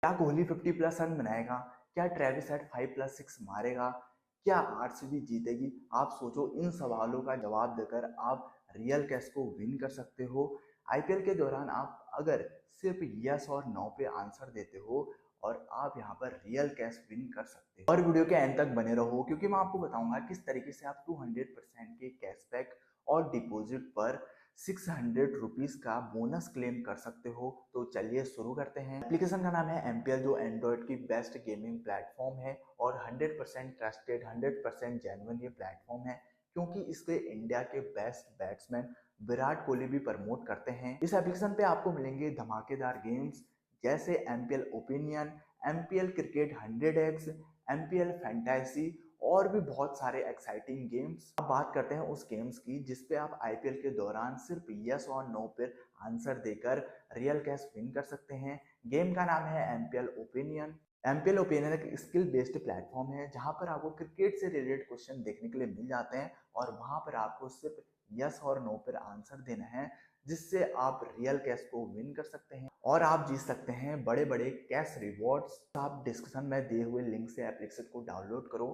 क्या कोहली 50+ रन बनाएगा? क्या ट्रेविस हेड 5+6 मारेगा? क्या आरसीबी जीतेगी? आप सोचो, इन सवालों का जवाब देकर आप रियल कैश को विन कर सकते हो। आईपीएल के दौरान आप अगर सिर्फ यस और नो पे आंसर देते हो और आप यहाँ पर रियल कैश विन कर सकते हो। और वीडियो के एंड तक बने रहो क्योंकि मैं आपको बताऊंगा किस तरीके से आप 200% के कैशबैक और डिपॉजिट पर 600 रुपीज का बोनस क्लेम कर सकते हो। तो चलिए शुरू करते हैं। एप्लीकेशन का नाम है एमपीएल, जो एंड्रॉइड की बेस्ट गेमिंग प्लेटफॉर्म है और 100% ट्रस्टेड, 100% जेन्युइन ये प्लेटफॉर्म है क्योंकि इसके इंडिया के बेस्ट बैट्समैन विराट कोहली भी प्रमोट करते हैं। इस एप्लीकेशन पे आपको मिलेंगे धमाकेदार गेम्स जैसे MPL opinion, MPL cricket 100x, MPL fantasy और भी बहुत सारे एक्साइटिंग गेम्स। अब बात करते हैं उस गेम्स की जिसपे आप आईपीएल के दौरान सिर्फ यस और नो पर आंसर देकर रियल कैश विन कर सकते हैं। गेम का नाम है एमपीएल ओपिनियन। एमपीएल ओपिनियन एक स्किल बेस्ड प्लेटफॉर्म है जहां पर आपको क्रिकेट से रिलेटेड क्वेश्चन देखने के लिए मिल जाते हैं और वहां पर आपको सिर्फ यस और नो पर आंसर देना है, जिससे आप रियल कैश को विन कर सकते हैं और आप जीत सकते हैं बड़े बड़े कैश रिवॉर्ड्स। आप डिस्क्रिप्शन में दिए हुए लिंक से एप्लीकेशन को डाउनलोड करो।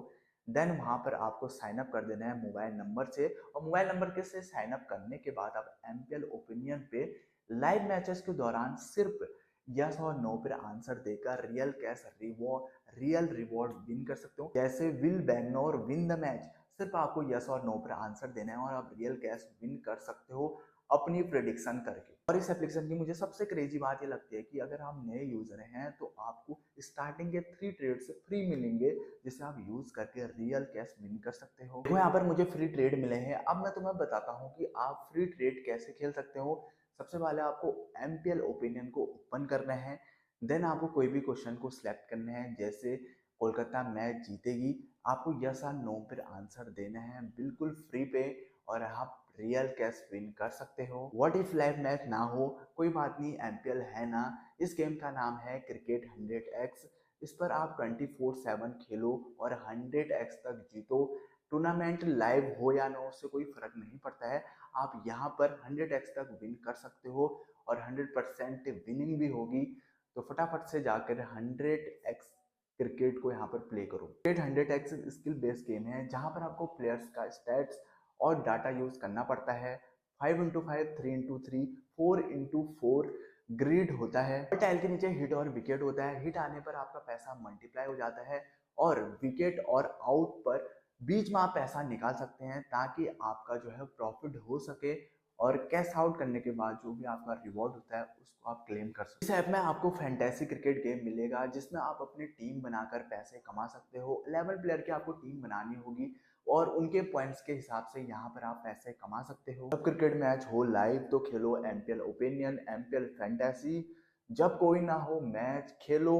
देन वहां पर आपको साइन अप कर देना है मोबाइल नंबर से और मोबाइल नंबर के से साइन अप करने के बाद आप एमपीएल ओपिनियन पे लाइव मैचेस के दौरान सिर्फ यस और नो पर आंसर देकर रियल रिवॉर्ड विन कर सकते हो। जैसे will Bangalore win the match, सिर्फ आपको यस और नो पर आंसर देना है और आप रियल कैश विन कर सकते हो अपनी प्रेडिक्शन करके। और इस एप्लीकेशन की मुझे सबसे क्रेजी बात ये लगती है कि अगर आप नए यूजर हैं तो आपको स्टार्टिंग के 3 ट्रेड से फ्री मिलेंगे जिसे आप यूज करके रियल कैश विन कर सकते हो। देखो यहाँ पर मुझे फ्री ट्रेड मिले हैं। अब मैं तुम्हें बताता हूँ कि आप फ्री ट्रेड कैसे खेल सकते हो। सबसे पहले आपको एमपीएल ओपिनियन को ओपन करना है। देन आपको कोई भी क्वेश्चन को सिलेक्ट करना है, जैसे कोलकाता मैच जीतेगी। आपको यस और नो पर आंसर देना है बिल्कुल फ्री पे और आप रियल कैश विन कर सकते हो। व्हाट इफ लाइव मैच ना हो? कोई बात नहीं, एमपीएल है ना। इस गेम का नाम है क्रिकेट 100x। इस पर आप 24/7 खेलो और 100x तक जीतो। टूर्नामेंट लाइव हो या ना, उससे कोई फर्क नहीं पड़ता है। आप यहाँ पर 100x तक विन कर सकते हो और 100% विनिंग भी होगी। तो फटाफट से जाकर 100x क्रिकेट को यहाँ पर प्ले करो। Cricket 100x skill based game है जहाँ पर आपको प्लेयर्स का स्टैट्स और डाटा यूज करना पड़ता है। 5x5, 3x3, 4x4 ग्रिड होता है। टाइल के नीचे हिट और विकेट होता है। हिट आने पर आपका पैसा मल्टीप्लाई हो जाता है और विकेट और आउट पर बीच में आप पैसा निकाल सकते हैं ताकि आपका जो है प्रॉफिट हो सके और कैश आउट करने के बाद जो भी आपका रिवॉर्ड होता है उसको आप क्लेम कर सकते हो। इस ऐप में आपको फैंटेसी क्रिकेट गेम मिलेगा जिसमें आप अपनी टीम बनाकर पैसे कमा सकते हो। 11 प्लेयर की आपको टीम बनानी होगी और उनके पॉइंट्स के हिसाब से यहाँ पर आप पैसे कमा सकते हो। जब क्रिकेट मैच हो लाइव तो खेलो एमपीएल ओपिनियन, एमपीएल फैंटेसी। जब कोई ना हो मैच खेलो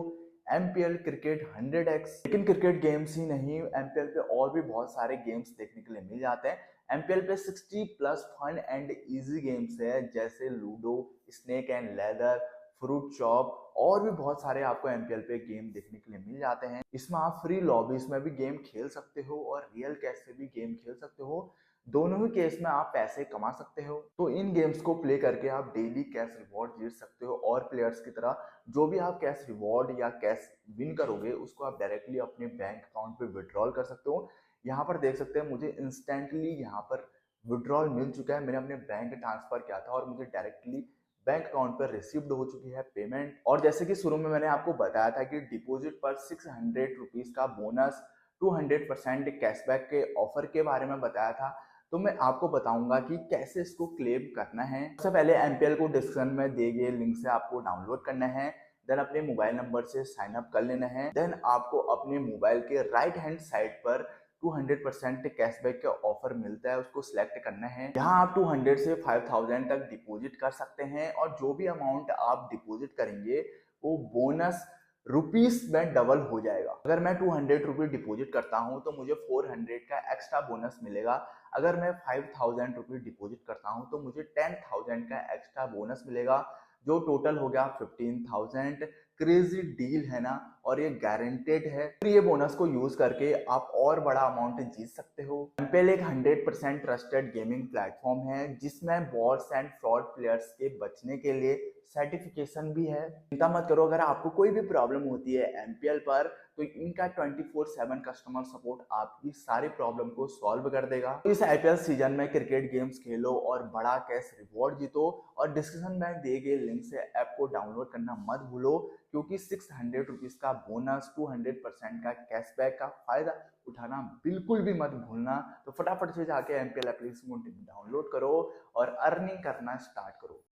एमपीएल क्रिकेट 100x। लेकिन क्रिकेट गेम्स ही नहीं, एमपीएल पे और भी बहुत सारे गेम्स देखने के लिए मिल जाते हैं। एमपीएल पे 60+ फन एंड इजी गेम्स है जैसे ludo, snake and leather, fruit chop और भी बहुत सारे आपको एमपीएल पे गेम देखने के लिए मिल जाते हैं। इसमें आप फ्री लॉबीज में भी गेम खेल सकते हो और रियल कैश से भी गेम खेल सकते हो। दोनों ही केस में आप पैसे कमा सकते हो। तो इन गेम्स को प्ले करके आप डेली कैश रिवॉर्ड जीत सकते हो और प्लेयर्स की तरह जो भी आप कैश रिवॉर्ड या कैश विन करोगे उसको आप डायरेक्टली अपने बैंक अकाउंट पे विड्रॉल कर सकते हो। यहाँ पर देख सकते हैं मुझे इंस्टेंटली यहाँ पर विड्रॉल मिल चुका है। मैंने अपने बैंक ट्रांसफर किया था और मुझे डायरेक्टली बैंक अकाउंट पर रिसीव्ड हो चुकी है पेमेंट। और जैसे कि शुरू में मैंने आपको बताया था कि डिपॉजिट पर 600 रुपीज का बोनस, 200% कैशबैक के ऑफर के बारे में बताया था। तो मैं आपको बताऊंगा कि कैसे इसको क्लेम करना है। सबसे पहले एमपीएल को डिस्क्रिप्शन में दिए गए लिंक से आपको डाउनलोड करना है। देन अपने मोबाइल नंबर से साइन अप कर लेना है। देन आपको अपने मोबाइल के राइट हैंड साइड पर 200% कैशबैक का ऑफर मिलता है, उसको सिलेक्ट करना है। यहाँ आप 200 से 5000 तक डिपॉजिट कर सकते हैं और जो भी अमाउंट आप डिपॉजिट करेंगे वो बोनस रुपीस में डबल हो जाएगा। अगर मैं 200 रुपये डिपॉजिट करता हूँ तो मुझे 400 का एक्स्ट्रा बोनस मिलेगा। अगर मैं 5000 रुपये डिपॉजिट करता हूँ तो मुझे 10,000 का एक्स्ट्रा बोनस मिलेगा, जो टोटल हो गया 15,000। क्रेजी डील है ना, और ये गारंटेड है। फिर ये बोनस को यूज करके आप और बड़ा अमाउंट जीत सकते हो। एमपीएल एक 100% ट्रस्टेड गेमिंग प्लेटफॉर्म है जिसमें बॉट्स एंड फ्रॉड प्लेयर्स के बचने के लिए सर्टिफिकेशन भी है। चिंता मत करो, अगर आपको कोई भी प्रॉब्लम होती है एमपीएल पर तो इनका 24/7 कस्टमर सपोर्ट आपकी सारी प्रॉब्लम को सॉल्व कर देगा। तो इस आईपीएल सीजन में क्रिकेट गेम्स खेलो और बड़ा कैश रिवॉर्ड जीतो। और डिस्क्रिप्शन में दिए गए लिंक से ऐप को डाउनलोड करना मत भूलो, क्योंकि 600 रुपीज का बोनस, 200% का कैशबैक का फायदा उठाना बिल्कुल भी मत भूलना। तो फटाफट से जाके एमपीएल एप्लीकेशन को डाउनलोड करो और अर्निंग करना स्टार्ट करो।